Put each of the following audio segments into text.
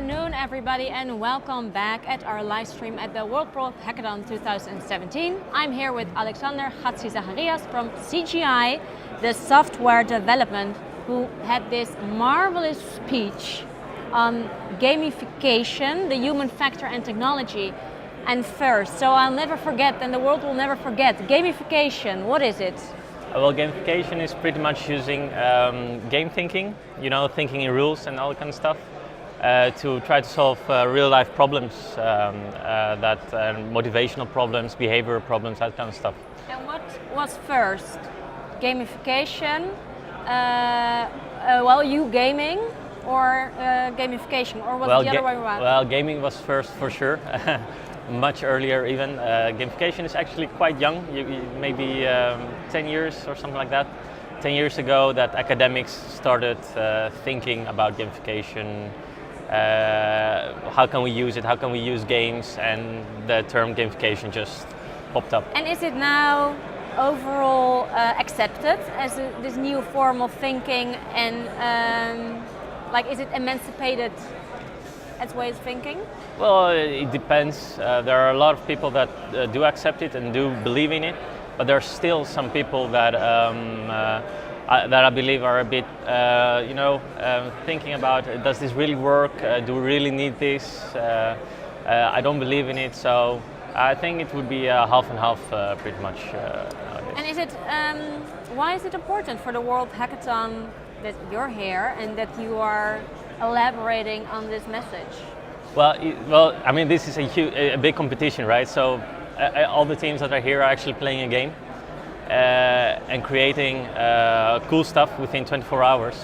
afternoon, everybody, and welcome back at our live stream at the World Port Hackathon 2017. I'm here with Alexander Chatzizacharias from CGI, the software development, who had this marvelous speech on gamification, the human factor and technology. And first, so I'll never forget, and the world will never forget, gamification, what is it? Well, gamification is pretty much using game thinking, thinking in rules and all that kind of stuff, to try to solve real-life problems, motivational problems, behavioral problems, that kind of stuff. And what was first? Gamification, you gaming, or gamification, or was it the other way around? Well, gaming was first for sure. Much earlier even. Gamification is actually quite young, maybe 10 years or something like that. 10 years ago that academics started thinking about gamification, how can we use it, how can we use games, and the term gamification just popped up. And is it now overall accepted as this new form of thinking, and is it emancipated as way of thinking? Well, it depends. There are a lot of people that do accept it and do believe in it, but there are still some people that I believe are a bit, thinking about, does this really work? Do we really need this? I don't believe in it, so I think it would be half and half, pretty much. And is it? Why is it important for the World Hackathon that you're here and that you are elaborating on this message? Well, I mean, this is a big competition, right? So all the teams that are here are actually playing a game and creating cool stuff within 24 hours.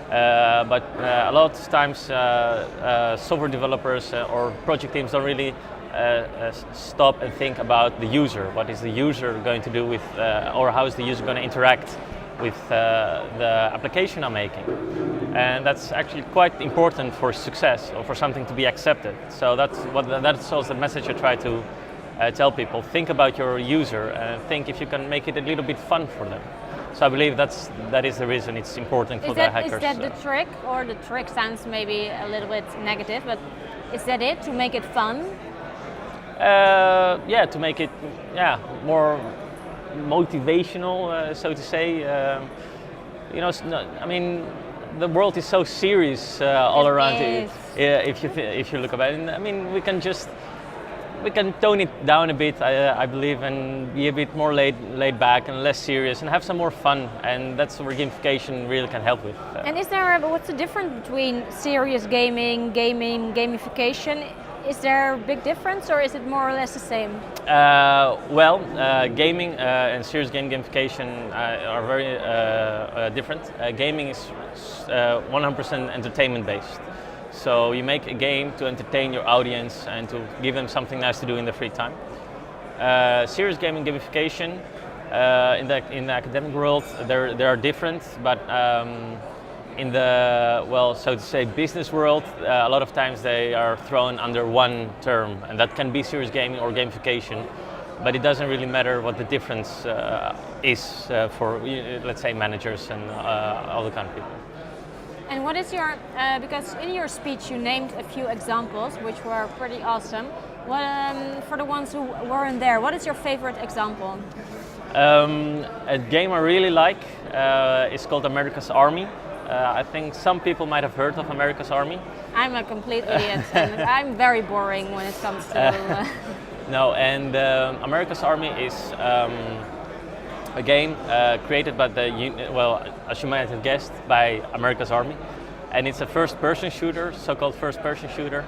But a lot of times software developers or project teams don't really stop and think about the user. What is the user going to do with, or how is the user going to interact with the application I'm making? And that's actually quite important for success or for something to be accepted. So that's also the message I try to tell people. Think about your user and think if you can make it a little bit fun for them. So I believe that is the reason it's important for the hackers. Is that the trick, or the trick sounds maybe a little bit negative, but is that it, to make it fun? To make it more motivational, so to say. I mean, the world is so serious all around it. If you look about it, I mean, we can tone it down a bit, I believe, and be a bit more laid back and less serious, and have some more fun. And that's where gamification really can help with. And what's the difference between serious gaming, gamification? Is there a big difference, or is it more or less the same? Gaming and serious game gamification are very different. Gaming is 100% entertainment based. So you make a game to entertain your audience and to give them something nice to do in their free time. Serious gaming gamification in the academic world, they are different, but in the, so to say, business world, a lot of times they are thrown under one term, and that can be serious gaming or gamification, but it doesn't really matter what the difference is for, let's say, managers and other kind of people. And what is your, because in your speech you named a few examples which were pretty awesome. For the ones who weren't there, what is your favorite example? A game I really like is called America's Army. I think some people might have heard of America's Army. I'm a complete idiot, and I'm very boring when it comes to... No, and America's Army is a game created by as you might have guessed, by America's Army. And it's a first-person shooter, so-called first-person shooter.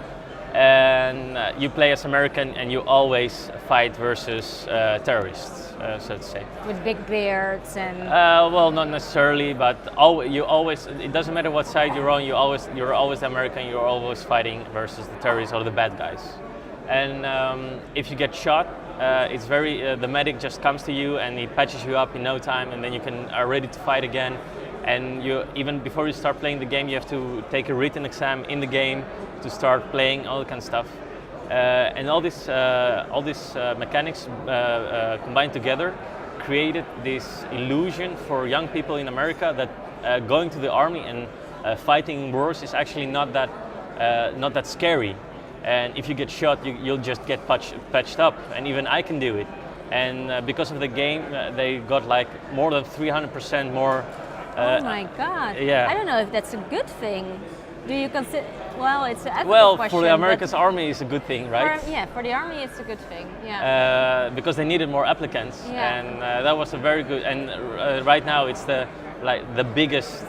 And you play as American, and you always fight versus terrorists, so to say. With big beards and... not necessarily, but it doesn't matter what side you're on, you're always American, you're always fighting versus the terrorists or the bad guys. And if you get shot, it's the medic just comes to you and he patches you up in no time, and then you are ready to fight again. And even before you start playing the game, you have to take a written exam in the game to start playing, all that kind of stuff. And all these mechanics combined together created this illusion for young people in America that going to the army and fighting wars is actually not that not that scary. And if you get shot, you'll just get patched up, and even I can do it. And because of the game, they got like more than 300% more. Oh my God! Yeah. I don't know if that's a good thing. Do you consider? Well, it's an ethical Well, question. for the American army, it's a good thing, right? For the army, it's a good thing. Yeah. Because they needed more applicants, Yeah. and that was a very good. And right now, it's the biggest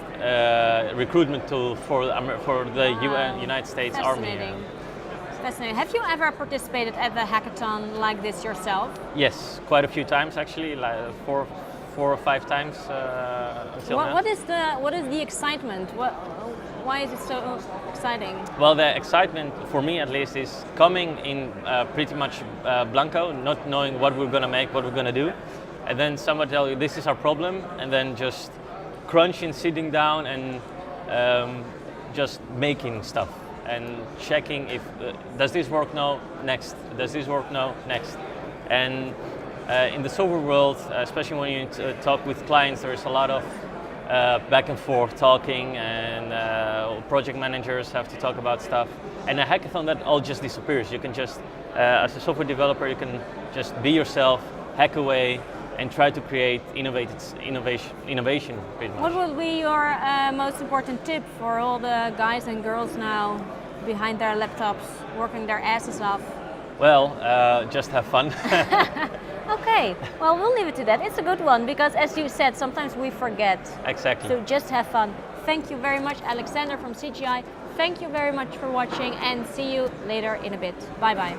recruitment tool for the United States Army. Fascinating. Fascinating. Have you ever participated at the hackathon like this yourself? Yes, quite a few times actually, like four or five times until now. What is the excitement? Why is it so exciting? Well, the excitement for me at least is coming in pretty much blanco, not knowing what we're gonna make, what we're gonna do, and then someone tell you this is our problem, and then just crunching, sitting down, and just making stuff and checking if does this work? No, next. Does this work? No, next. And in the software world, especially when you talk with clients, there's a lot of back and forth talking, and project managers have to talk about stuff. And a hackathon, that all just disappears. You can just, as a software developer, you can just be yourself, hack away, and try to create innovation pretty much. What would be your most important tip for all the guys and girls now behind their laptops, working their asses off? Well, just have fun. Okay, well, we'll leave it to that. It's a good one because, as you said, sometimes we forget. Exactly. So just have fun. Thank you very much, Alexander from CGI. Thank you very much for watching, and see you later in a bit. Bye-bye.